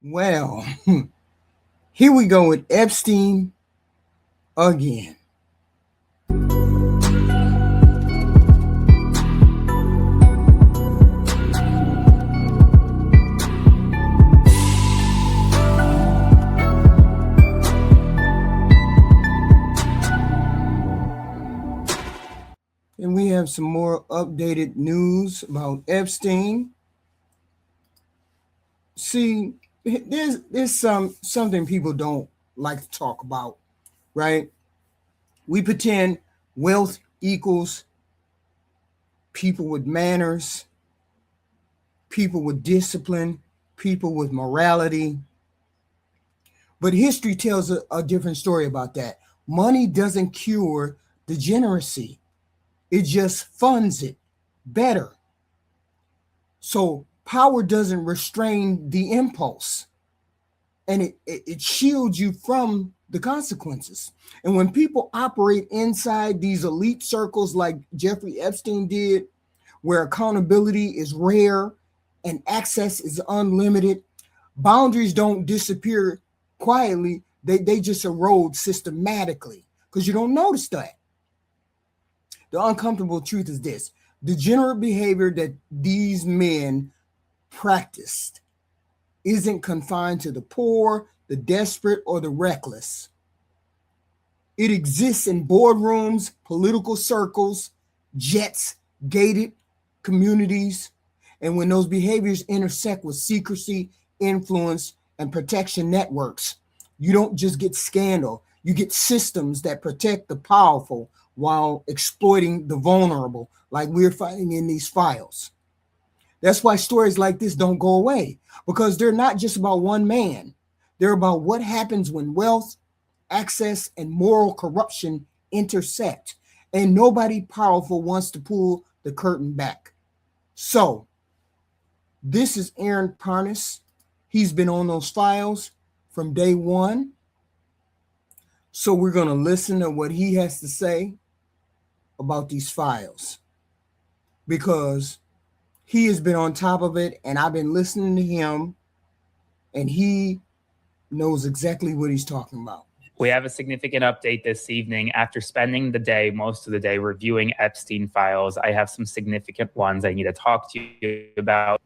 Well, here we go with Epstein again. And we have some more updated news about Epstein. See, there's something people don't like to talk about, right? We pretend wealth equals people with manners, people with discipline, people with morality. But history tells a different story about that. Money doesn't cure degeneracy, it just funds it better. So power doesn't restrain the impulse, and it shields you from the consequences. And when people operate inside these elite circles like Jeffrey Epstein did, where accountability is rare and access is unlimited, boundaries don't disappear quietly, they just erode systematically because you don't notice that. The uncomfortable truth is this: degenerate behavior that these men practiced isn't confined to the poor, the desperate, or the reckless. It exists in boardrooms, political circles, jets, gated communities. And when those behaviors intersect with secrecy, influence, and protection networks, you don't just get scandal, you get systems that protect the powerful while exploiting the vulnerable, like we're finding in these files. That's why stories like this don't go away, because they're not just about one man. They're about what happens when wealth, access, and moral corruption intersect. And nobody powerful wants to pull the curtain back. So, this is Aaron Parnas. He's been on those files from day one. So, we're going to listen to what he has to say about these files, because he has been on top of it, and I've been listening to him, and he knows exactly what he's talking about. We have a significant update this evening. After spending the day, most of the day, reviewing Epstein files, I have some significant ones I need to talk to you about.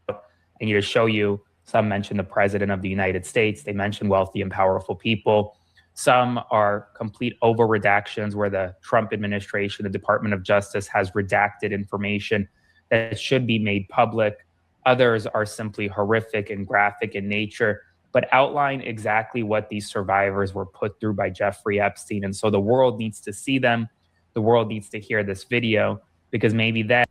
I need to show you. Some mention the President of the United States. They mention wealthy and powerful people. Some are complete over redactions where the Trump administration, the Department of Justice, has redacted information that should be made public. Others are simply horrific and graphic in nature, but outline exactly what these survivors were put through by Jeffrey Epstein. And so the world needs to see them. The world needs to hear this video, because maybe then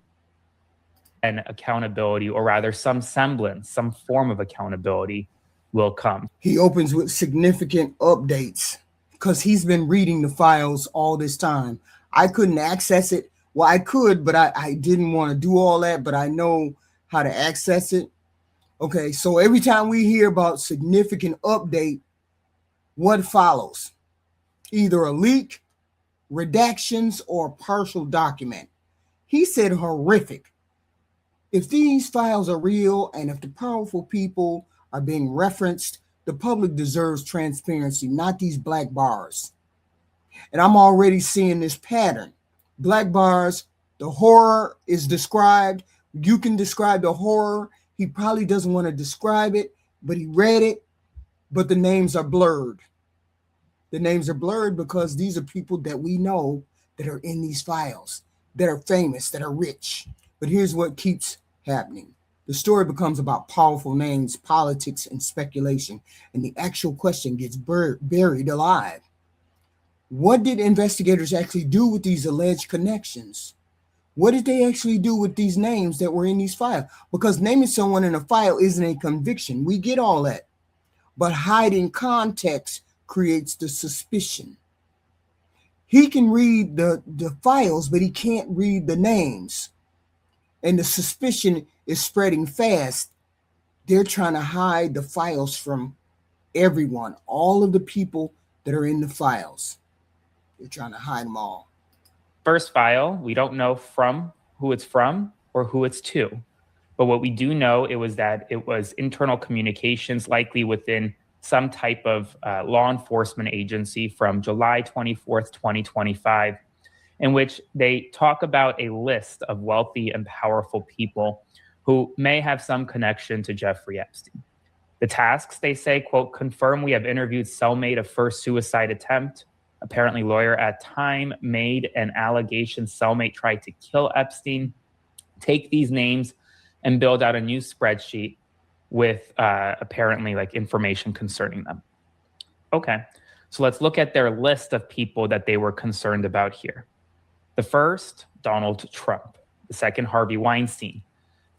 accountability, or rather some semblance, some form of accountability will come. He opens with significant updates because he's been reading the files all this time. I couldn't access it. Well, I could, but I didn't want to do all that, but I know how to access it. Okay, so every time we hear about significant update, what follows? Either a leak, redactions, or partial document. He said horrific. If these files are real and if the powerful people are being referenced, the public deserves transparency, not these black bars. And I'm already seeing this pattern. Black bars, the horror is described. You can describe the horror. He probably doesn't want to describe it, but he read it, but the names are blurred. The names are blurred because these are people that we know that are in these files, that are famous, that are rich. But here's what keeps happening. The story becomes about powerful names, politics, and speculation, and the actual question gets buried alive. What did investigators actually do with these alleged connections? What did they actually do with these names that were in these files? Because naming someone in a file isn't a conviction. We get all that. But hiding context creates the suspicion. He can read the files, but he can't read the names. And the suspicion is spreading fast. They're trying to hide the files from everyone, all of the people that are in the files. They're trying to hide them all. First file, we don't know from who it's from or who it's to. But what we do know it was internal communications, likely within some type of law enforcement agency from July 24th, 2025, in which they talk about a list of wealthy and powerful people who may have some connection to Jeffrey Epstein. The tasks, they say, quote, confirm we have interviewed cellmate of first suicide attempt. Apparently, lawyer at time made an allegation cellmate tried to kill Epstein. Take these names and build out a new spreadsheet with apparently like information concerning them. Okay, so let's look at their list of people that they were concerned about here. The first, Donald Trump. The second, Harvey Weinstein.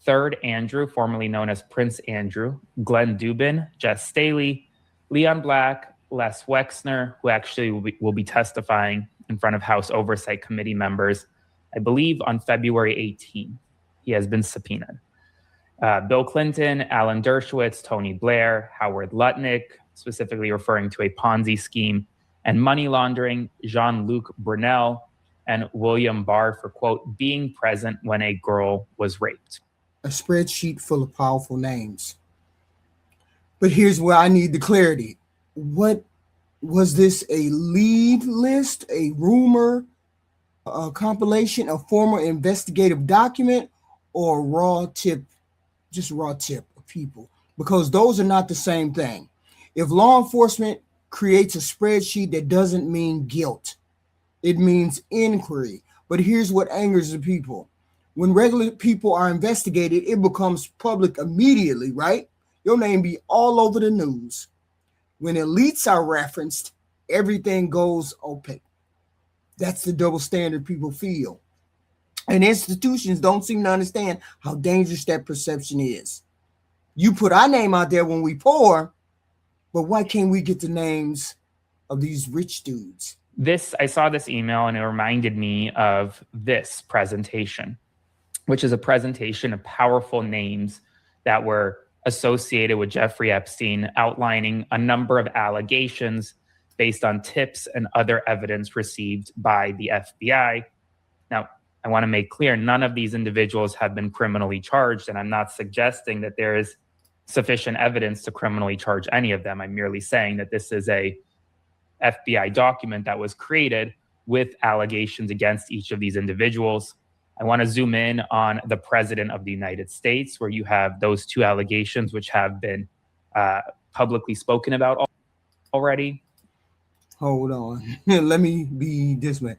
Third, Andrew, formerly known as Prince Andrew. Glenn Dubin, Jess Staley, Leon Black, Les Wexner, who actually will be testifying in front of House Oversight Committee members, I believe on February 18th. He has been subpoenaed. Bill Clinton, Alan Dershowitz, Tony Blair, Howard Lutnick, specifically referring to a Ponzi scheme and money laundering, Jean-Luc Brunel, and William Barr for, quote, being present when a girl was raped. A spreadsheet full of powerful names. But here's where I need the clarity. What was this, a lead list, a rumor, a compilation, a former investigative document, or raw tip of people? Because those are not the same thing. If law enforcement creates a spreadsheet, that doesn't mean guilt. It means inquiry. But here's what angers the people. When regular people are investigated, it becomes public immediately, right? Your name be all over the news. When elites are referenced, everything goes opaque. That's the double standard people feel. And institutions don't seem to understand how dangerous that perception is. You put our name out there when we poor, but why can't we get the names of these rich dudes? I saw this email and it reminded me of this presentation, which is a presentation of powerful names that were associated with Jeffrey Epstein, outlining a number of allegations based on tips and other evidence received by the FBI. Now, I want to make clear, none of these individuals have been criminally charged, and I'm not suggesting that there is sufficient evidence to criminally charge any of them. I'm merely saying that this is a FBI document that was created with allegations against each of these individuals. I want to zoom in on the President of the United States, where you have those two allegations which have been publicly spoken about already. Hold on. Let me be this way.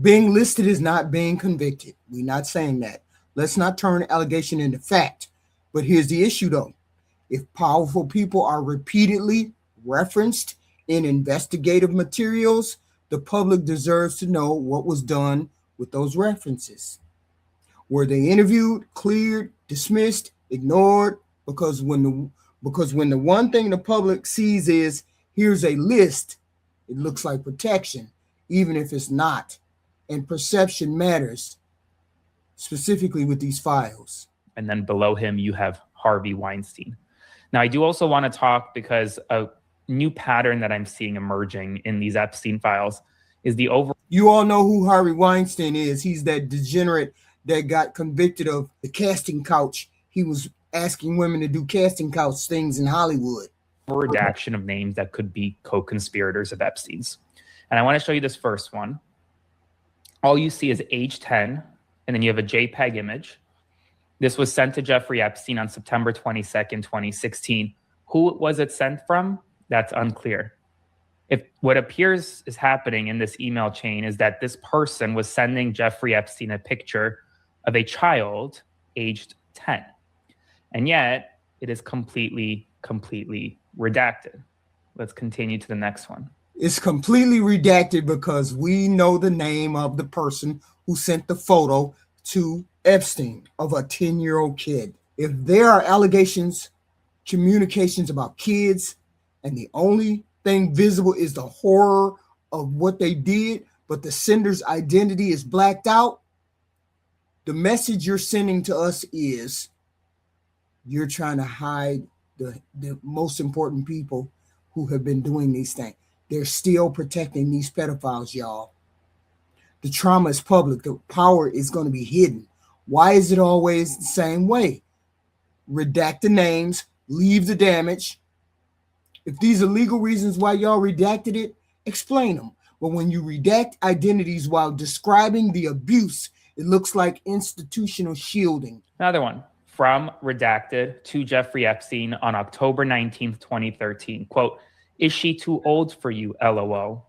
Being listed is not being convicted. We're not saying that. Let's not turn allegation into fact. But here's the issue, though. If powerful people are repeatedly referenced in investigative materials, the public deserves to know what was done with those references. Were they interviewed, cleared, dismissed, ignored? Because when the one thing the public sees is here's a list, it looks like protection, even if it's not. And perception matters, specifically with these files. And then below him, you have Harvey Weinstein. Now, I do also want to talk, because a new pattern that I'm seeing emerging in these Epstein files is the over. You all know who Harvey Weinstein is. He's that degenerate that got convicted of the casting couch. He was asking women to do casting couch things in Hollywood. Redaction of names that could be co-conspirators of Epstein's. And I want to show you this first one. All you see is age 10, and then you have a JPEG image. This was sent to Jeffrey Epstein on September 22nd, 2016. Who was it sent from? That's unclear. If what appears is happening in this email chain is that this person was sending Jeffrey Epstein a picture of a child aged 10. And yet it is completely redacted. Let's continue to the next one. It's completely redacted because we know the name of the person who sent the photo to Epstein of a 10-year-old kid. If there are allegations, communications about kids, and the only thing visible is the horror of what they did, but the sender's identity is blacked out, the message you're sending to us is you're trying to hide the most important people who have been doing these things. They're still protecting these pedophiles, y'all. The trauma is public. The power is going to be hidden. Why is it always the same way? redact the names, leave the damage. If these are legal reasons why y'all redacted it, explain them. But when you redact identities while describing the abuse, it looks like institutional shielding. Another one from Redacted to Jeffrey Epstein on October 19th, 2013. Quote, "Is she too old for you, LOL?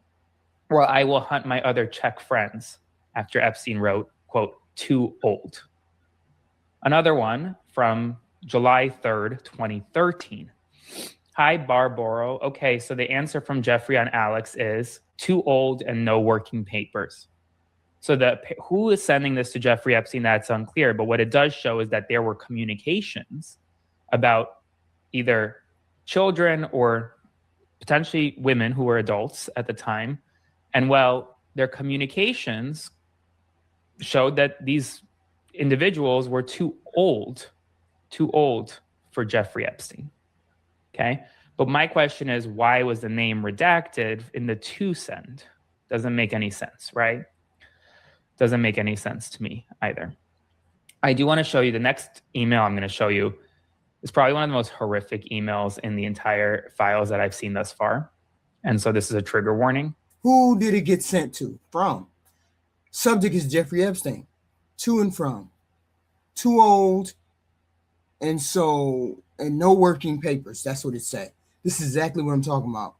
Or I will hunt my other Czech friends," after Epstein wrote, quote, "too old." Another one from July 3rd, 2013. "Hi, Barbaro. Okay, so the answer from Jeffrey on Alex is too old and no working papers." So who is sending this to Jeffrey Epstein, that's unclear. But what it does show is that there were communications about either children or potentially women who were adults at the time. And well, their communications showed that these individuals were too old for Jeffrey Epstein. Okay. But my question is, why was the name redacted in the to send? Doesn't make any sense, right? Doesn't make any sense to me either. I do want to show you the next email I'm going to show you is probably one of the most horrific emails in the entire files that I've seen thus far. And so this is a trigger warning. Who did it get sent to? From. Subject is Jeffrey Epstein. To and from. Too old. And no working papers. That's what it said. This is exactly what I'm talking about.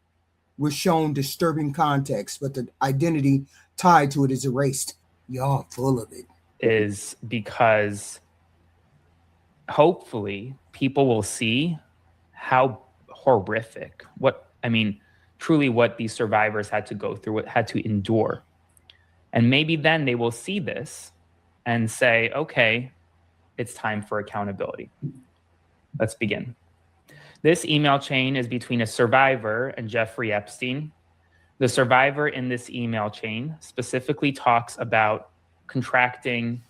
We're shown disturbing context, but the identity tied to it is erased. Y'all full of it. Is because hopefully people will see how horrific, truly what these survivors had to go through, what had to endure. And maybe then they will see this and say, okay, it's time for accountability. Let's begin. This email chain is between a survivor and Jeffrey Epstein. The survivor in this email chain specifically talks about contracting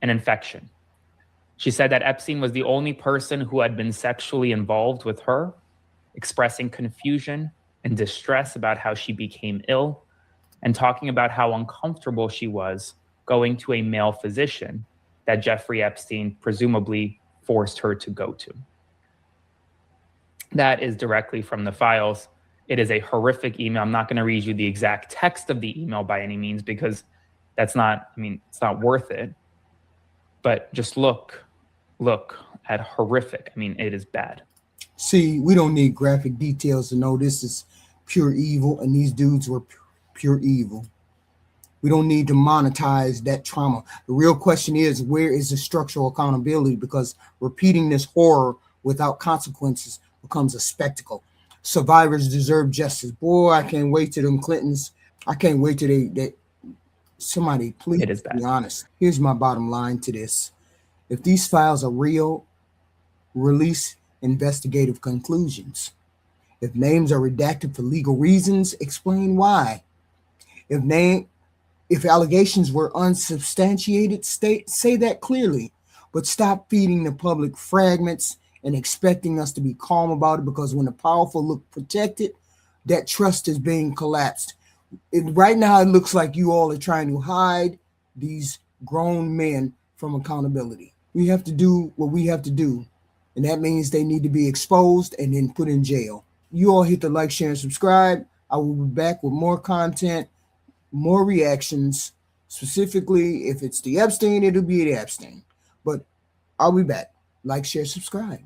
an infection. She said that Epstein was the only person who had been sexually involved with her, expressing confusion and distress about how she became ill, and talking about how uncomfortable she was going to a male physician that Jeffrey Epstein presumably forced her to go to. That is directly from the files. It is a horrific email. I'm not going to read you the exact text of the email by any means, because it's not worth it. But just look at horrific. It is bad. See, we don't need graphic details to know this is pure evil, and these dudes were pure evil. We don't need to monetize that trauma. The real question is, where is the structural accountability? Because repeating this horror without consequences becomes a spectacle. Survivors deserve justice. Boy, I can't wait till them Clintons. I can't wait till they somebody please be honest. Here's my bottom line to this. If these files are real, release investigative conclusions. If names are redacted for legal reasons, explain why. If allegations were unsubstantiated, say that clearly, but stop feeding the public fragments and expecting us to be calm about it, because when the powerful look protected, that trust is being collapsed. Right now, it looks like you all are trying to hide these grown men from accountability. We have to do what we have to do, and that means they need to be exposed and then put in jail. You all hit the like, share, and subscribe. I will be back with more content, more reactions. Specifically, if it's the Epstein, it'll be the Epstein. But I'll be back. Like, share, subscribe.